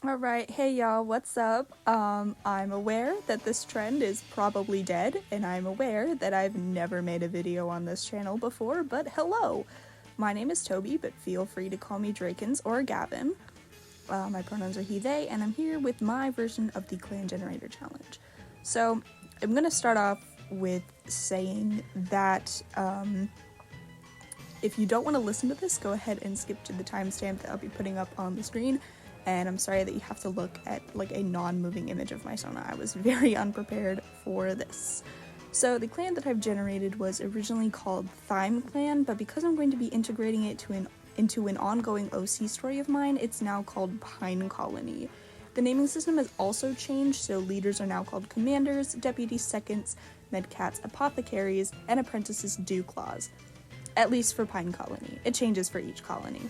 Alright, hey y'all, what's up? I'm aware that this trend is probably dead, and I'm aware that I've never made a video on this channel before, but hello! My name is Toby, but feel free to call me Drakens or Gavin. My pronouns are he, they, and I'm here with my version of the Clan Generator Challenge. So, I'm gonna start off with saying that, if you don't want to listen to this, go ahead and skip to the timestamp that I'll be putting up on the screen. And I'm sorry that you have to look at like a non-moving image of my Sona. I was very unprepared for this. So the clan that I've generated was originally called Thyme Clan, but because I'm going to be integrating it into an ongoing OC story of mine, it's now called Pine Colony. The naming system has also changed, so leaders are now called commanders, deputies seconds, medcats apothecaries, and apprentices dewclaws. At least for Pine Colony. It changes for each colony.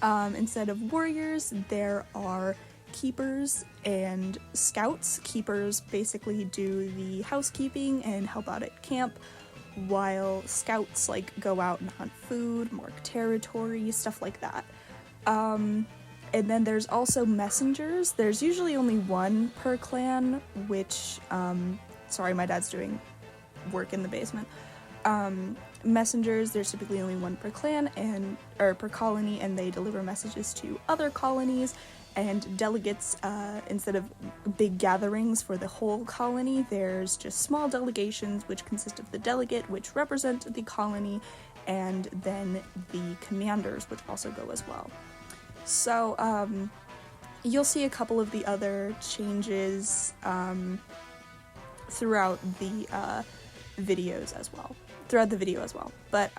Instead of warriors, there are keepers and scouts. Keepers basically do the housekeeping and help out at camp, while scouts like go out and hunt food, mark territory, stuff like that. And then there's also messengers. There's usually only one per clan, which, sorry, my dad's doing work in the basement. Messengers, there's typically only one per clan or per colony, and they deliver messages to other colonies. And delegates, instead of big gatherings for the whole colony, there's just small delegations which consist of the delegate, which represent the colony, and then the commanders, which also go as well. So you'll see a couple of the other changes throughout the video as well. But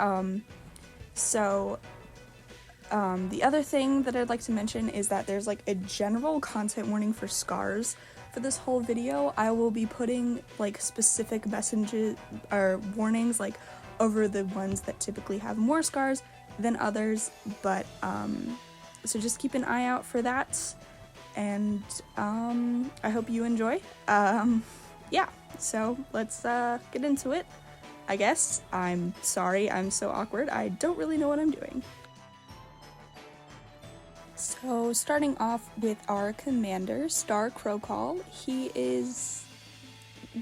the other thing that I'd like to mention is that there's like a general content warning for scars for this whole video. I will be putting like specific messages or warnings like over the ones that typically have more scars than others, but so just keep an eye out for that, and I hope you enjoy. Yeah, so let's get into it. I guess. I'm sorry, I'm so awkward. I don't really know what I'm doing. So, starting off with our commander, Star Crowcall, he is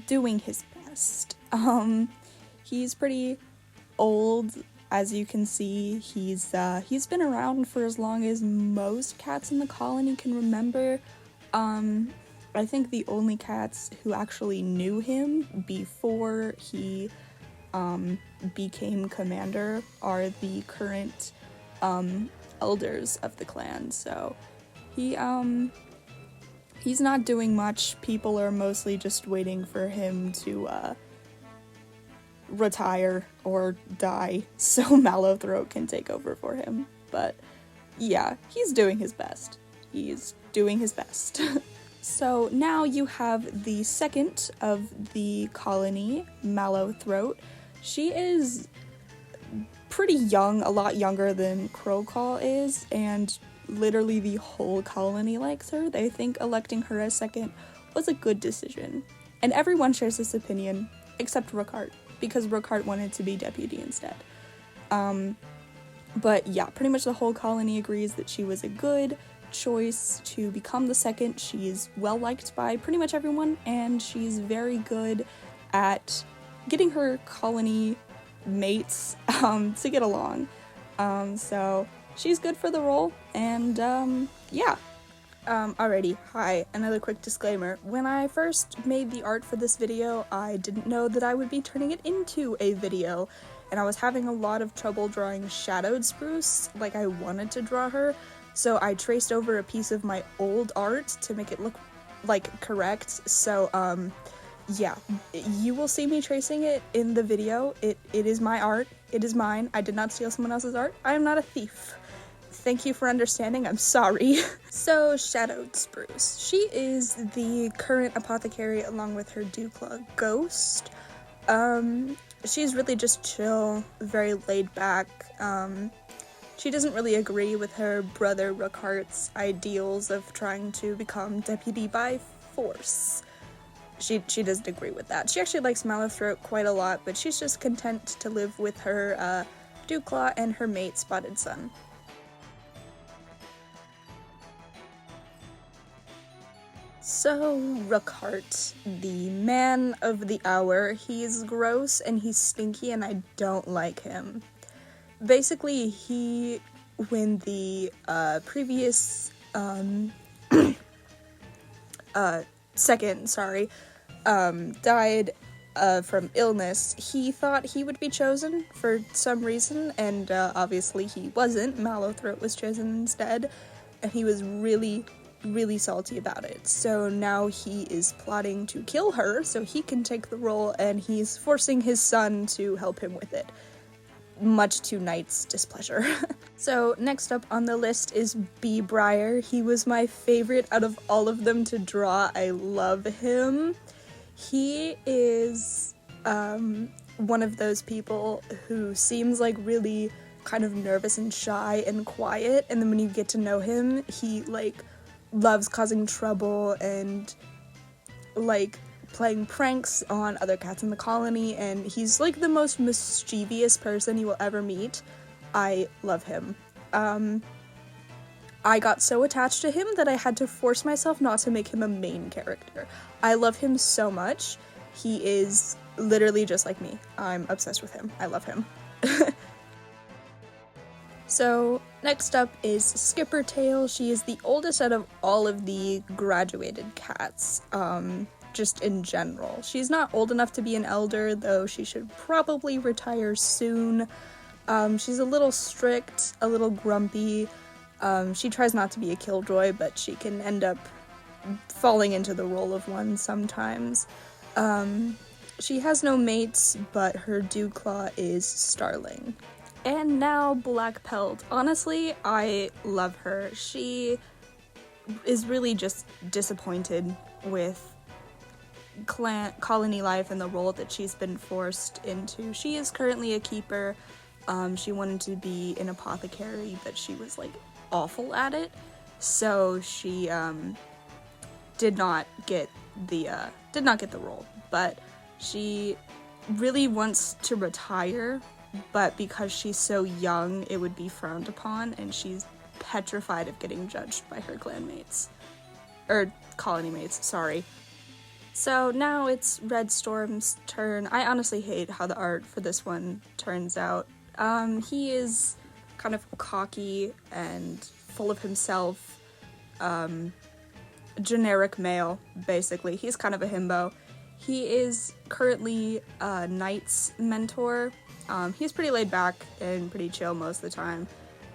doing his best. He's pretty old, as you can see. He's been around for as long as most cats in the colony can remember. I think the only cats who actually knew him before he became commander are the current elders of the clan. So he's not doing much. People are mostly just waiting for him to retire or die so Mallowthroat can take over for him. But yeah, he's doing his best. So now you have the second of the colony, Mallowthroat. She is pretty young, a lot younger than Crowcall is, and literally the whole colony likes her. They think electing her as second was a good decision. And everyone shares this opinion, except Rookheart, because Rookheart wanted to be deputy instead. But yeah, pretty much the whole colony agrees that she was a good choice to become the second. She's well liked by pretty much everyone, and she's very good at getting her colony mates to get along. So she's good for the role, and yeah. Alrighty, hi, another quick disclaimer. When I first made the art for this video, I didn't know that I would be turning it into a video, and I was having a lot of trouble drawing Shadowed Spruce like I wanted to draw her, so I traced over a piece of my old art to make it look like correct. So yeah, you will see me tracing it in the video. It is my art. It is mine. I did not steal someone else's art. I am not a thief. Thank you for understanding. I'm sorry. So, Shadowed Spruce. She is the current apothecary along with her Dewclaw Ghost. She's really just chill, very laid back. She doesn't really agree with her brother Rookheart's ideals of trying to become deputy by force. She doesn't agree with that. She actually likes Mallowthroat quite a lot, but she's just content to live with her Dewclaw and her mate Spotted Sun. So, Rookhart, the man of the hour, he's gross and he's stinky and I don't like him. Basically, when the previous, died from illness, he thought he would be chosen for some reason, and obviously he wasn't. Mallowthroat was chosen instead, and he was really, really salty about it. So now he is plotting to kill her so he can take the role, and he's forcing his son to help him with it, much to Knight's displeasure. So next up on the list is B. Briar. He was my favorite out of all of them to draw. I love him. He is one of those people who seems like really kind of nervous and shy and quiet, and then when you get to know him, he like loves causing trouble and like playing pranks on other cats in the colony, and he's like the most mischievous person you will ever meet. I love him. I got so attached to him that I had to force myself not to make him a main character. I love him so much. He is literally just like me. I'm obsessed with him. I love him. So, next up is Skippertail. She is the oldest out of all of the graduated cats, just in general. She's not old enough to be an elder, though she should probably retire soon. She's a little strict, a little grumpy. She tries not to be a killjoy, but she can end up falling into the role of one sometimes. She has no mates, but her Dewclaw is Starling. And now Black Pelt. Honestly, I love her. She is really just disappointed with colony life and the role that she's been forced into. She is currently a keeper. She wanted to be an apothecary, but she was like awful at it, so she did not get the role. But she really wants to retire, but because she's so young, it would be frowned upon, and she's petrified of getting judged by her clanmates. Or colony mates, sorry. So now it's Red Storm's turn. I honestly hate how the art for this one turns out. He is kind of cocky and full of himself. Generic male, basically. He's kind of a himbo. He is currently Knight's mentor. He's pretty laid back and pretty chill most of the time.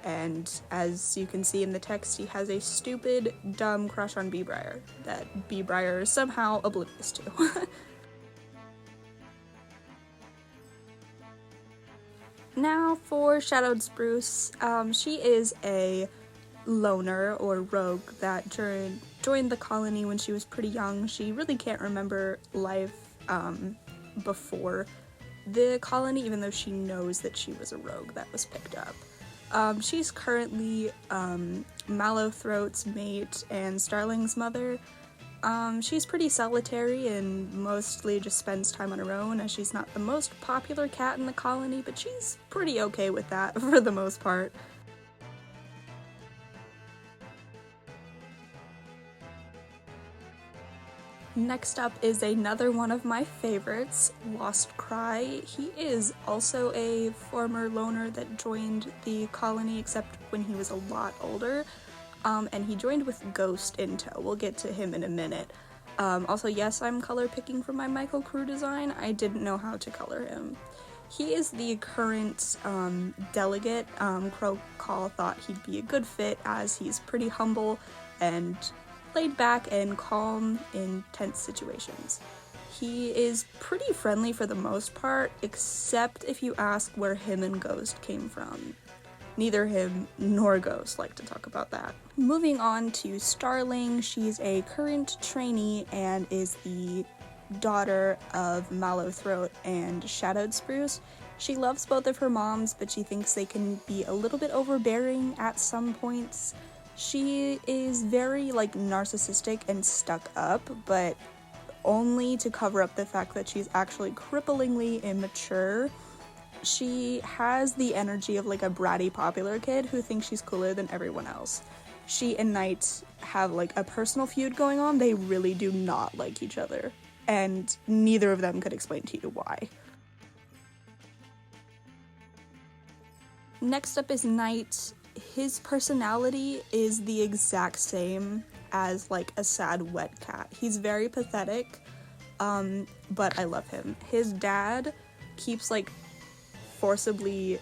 And as you can see in the text, he has a stupid, dumb crush on B. Briar that B. Briar is somehow oblivious to. Now for Shadowed Spruce. She is a loner or rogue that joined the colony when she was pretty young. She really can't remember life before the colony, even though she knows that she was a rogue that was picked up. She's currently Mallowthroat's mate and Starling's mother. She's pretty solitary and mostly just spends time on her own, as she's not the most popular cat in the colony, but she's pretty okay with that for the most part. Next up is another one of my favorites, Lost Cry. He is also a former loner that joined the colony, except when he was a lot older. And he joined with Ghost in tow. We'll get to him in a minute. Also, yes, I'm color picking for my Michael Crew design. I didn't know how to color him. He is the current delegate. Crow Call thought he'd be a good fit, as he's pretty humble and laid back and calm in tense situations. He is pretty friendly for the most part, except if you ask where him and Ghost came from. Neither him nor Ghost like to talk about that. Moving on to Starling, she's a current trainee and is the daughter of Mallowthroat and Shadowed Spruce. She loves both of her moms, but she thinks they can be a little bit overbearing at some points. She is very, narcissistic and stuck up, but only to cover up the fact that she's actually cripplingly immature. She has the energy of, a bratty popular kid who thinks she's cooler than everyone else. she and Knight have like a personal feud going on. They really do not like each other, and neither of them could explain to you why. Next up is Knight. His personality is the exact same as like a sad wet cat. He's very pathetic, but I love him. His dad keeps like forcibly,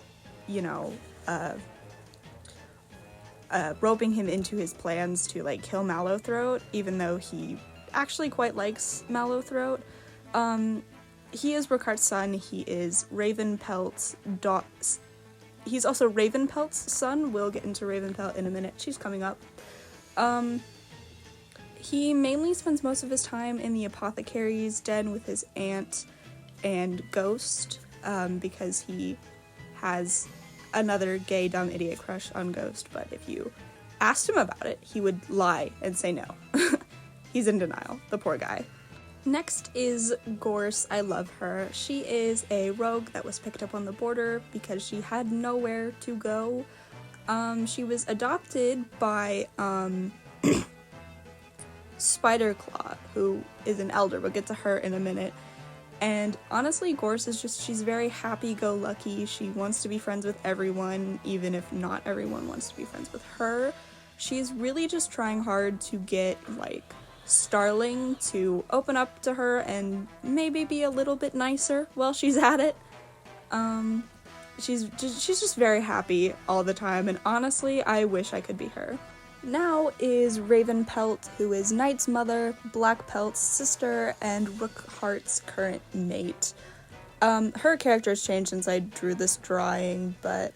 roping him into his plans to like kill Mallowthroat, even though he actually quite likes Mallowthroat. He is Rookhart's son. He is Ravenpelt's He's also Ravenpelt's son. We'll get into Ravenpelt in a minute. She's coming up. He mainly spends most of his time in the apothecary's den with his aunt and Ghost, because he has another gay, dumb idiot crush on Ghost, but if you asked him about it, he would lie and say no. He's in denial, the poor guy. Next is Gorse. I love her. She is a rogue that was picked up on the border because she had nowhere to go. She was adopted by Spiderclaw, who is an elder. We'll get to her in a minute. And honestly, Gorse is she's very happy-go-lucky. She wants to be friends with everyone, even if not everyone wants to be friends with her. She's really just trying hard to get, like, Starling to open up to her and maybe be a little bit nicer while she's at it. She's just very happy all the time, and honestly, I wish I could be her. Now is Ravenpelt, who is Knight's mother, Blackpelt's sister, and Rookhart's current mate. Her character has changed since I drew this drawing, but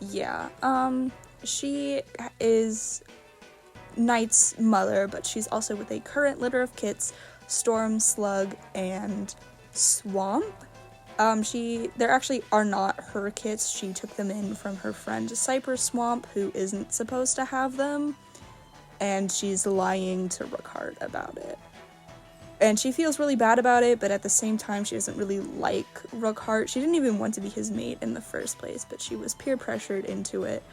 yeah. She is Knight's mother, but she's also with a current litter of kits, Storm, Slug, and Swamp. There actually are not her kits. She took them in from her friend Cypress Swamp, who isn't supposed to have them, and she's lying to Rookhart about it. And she feels really bad about it, but at the same time, she doesn't really like Rookhart. She didn't even want to be his mate in the first place, but she was peer pressured into it.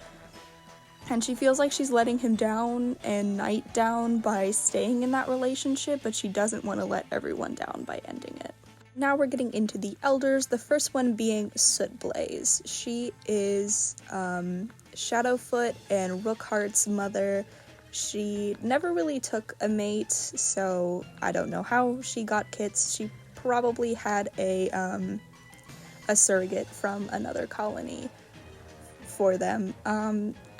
And she feels like she's letting him down and Knight down by staying in that relationship, but she doesn't want to let everyone down by ending it. Now we're getting into the elders, the first one being Sootblaze. She is Shadowfoot and Rookhart's mother. She never really took a mate, so I don't know how she got kits. She probably had a surrogate from another colony for them.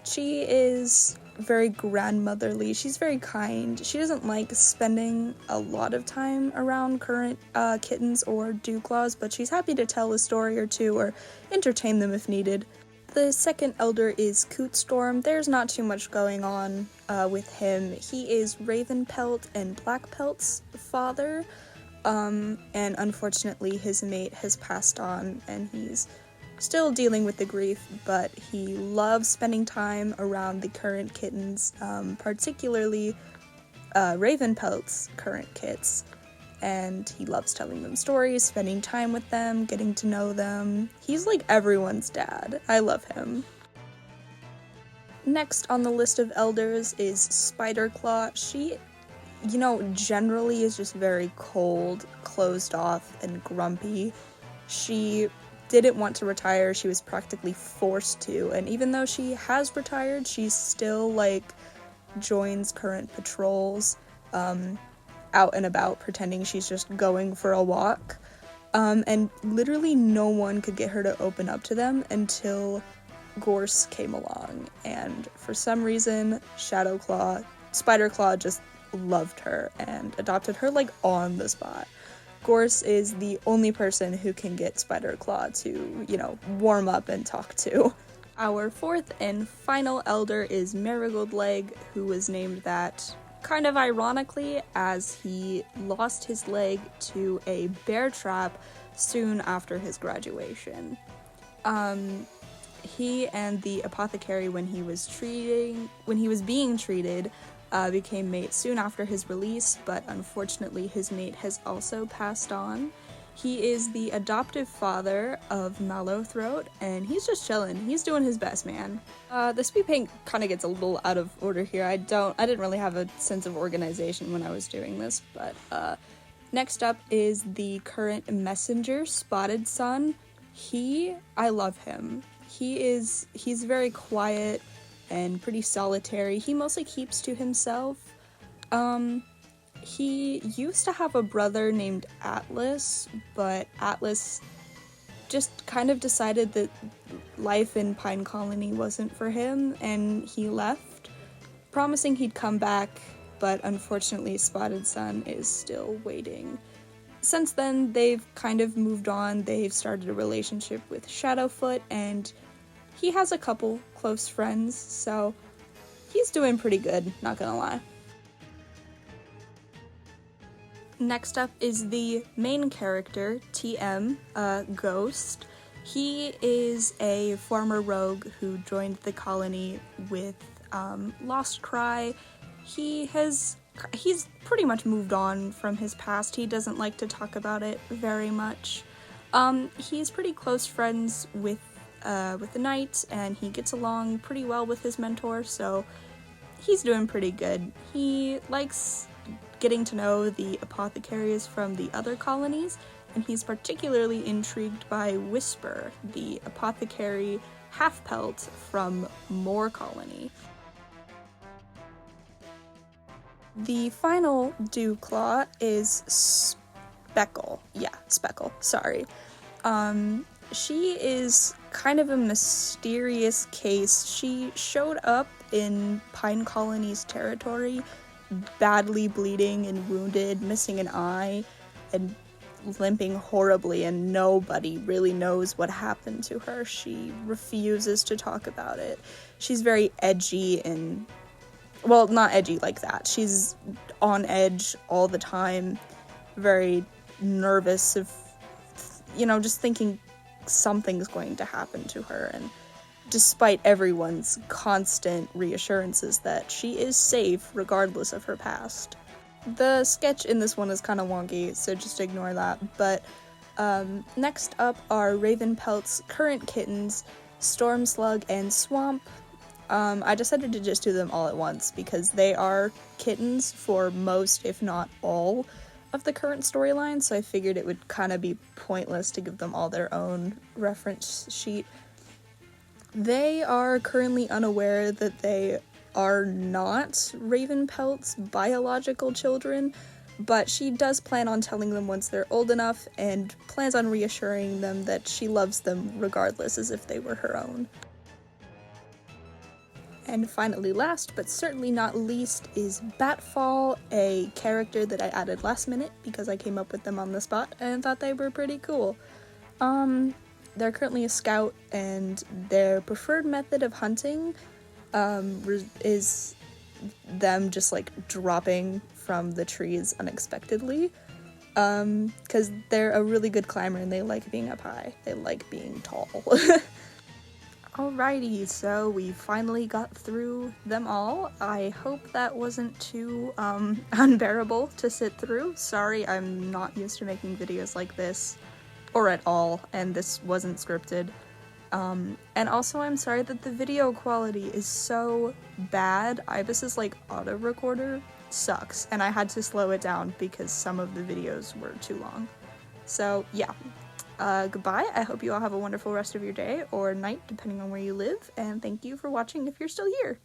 She is very grandmotherly. She's very kind. She doesn't like spending a lot of time around current kittens or dewclaws, but she's happy to tell a story or two or entertain them if needed. The second elder is Cootstorm. There's not too much going on with him. He is Ravenpelt and Blackpelt's father, and unfortunately his mate has passed on and he's still dealing with the grief, but he loves spending time around the current kittens, particularly Ravenpelt's current kits, and he loves telling them stories, spending time with them, getting to know them. He's like everyone's dad. I love him. Next on the list of elders is Spiderclaw. She, generally is just very cold, closed off, and grumpy. She didn't want to retire. She was practically forced to, and even though she has retired, she still joins current patrols out and about, pretending she's just going for a walk, and literally no one could get her to open up to them until Gorse came along, and for some reason Spiderclaw just loved her and adopted her on the spot. Gorse is the only person who can get Spiderclaw to, warm up and talk to. Our fourth and final elder is Marigold Leg, who was named that kind of ironically as he lost his leg to a bear trap soon after his graduation. He and the apothecary, when he was being treated, became mates soon after his release, but unfortunately his mate has also passed on. He is the adoptive father of Mallowthroat, and he's just chilling. He's doing his best, man. The speed paint kind of gets a little out of order here. I didn't really have a sense of organization when I was doing this, but next up is the current messenger, Spotted Sun. I love him. He's very quiet and pretty solitary. He mostly keeps to himself. He used to have a brother named Atlas, but Atlas just kind of decided that life in Pine Colony wasn't for him, and he left, promising he'd come back, but unfortunately Spotted Sun is still waiting. Since then, they've kind of moved on. They've started a relationship with Shadowfoot, and he has a couple close friends, so he's doing pretty good, not gonna lie. Next up is the main character, TM, Ghost. He is a former rogue who joined the colony with Lost Cry. He's pretty much moved on from his past. He doesn't like to talk about it very much. He's pretty close friends with the Knight, and he gets along pretty well with his mentor, so he's doing pretty good. He likes getting to know the apothecaries from the other colonies, and he's particularly intrigued by Whisper, the apothecary half-pelt from Moor Colony. The final Dewclaw is Speckle. Yeah, Speckle, sorry. She is kind of a mysterious case. She showed up in Pine Colony's territory, badly bleeding and wounded, missing an eye, and limping horribly, and nobody really knows what happened to her. She refuses to talk about it. She's very edgy and, well, not edgy like that. She's on edge all the time, very nervous of, just thinking something's going to happen to her, and despite everyone's constant reassurances that she is safe regardless of her past. The sketch in this one is kind of wonky, so just ignore that, but next up are Ravenpelt's current kittens, Stormslug and Swamp. I decided to just do them all at once because they are kittens for most, if not all, of the current storyline, so I figured it would kind of be pointless to give them all their own reference sheet. They are currently unaware that they are not Ravenpelt's biological children, but she does plan on telling them once they're old enough, and plans on reassuring them that she loves them regardless, as if they were her own. And finally, last but certainly not least, is Batfall, a character that I added last minute because I came up with them on the spot and thought they were pretty cool. They're currently a scout, and their preferred method of hunting is them just dropping from the trees unexpectedly, because they're a really good climber and they like being up high. They like being tall. Alrighty, so we finally got through them all. I hope that wasn't too unbearable to sit through. Sorry, I'm not used to making videos like this, or at all, and this wasn't scripted. And also I'm sorry that the video quality is so bad. Ibis's auto recorder sucks, and I had to slow it down because some of the videos were too long. So yeah, goodbye. I hope you all have a wonderful rest of your day or night, depending on where you live, and thank you for watching if you're still here.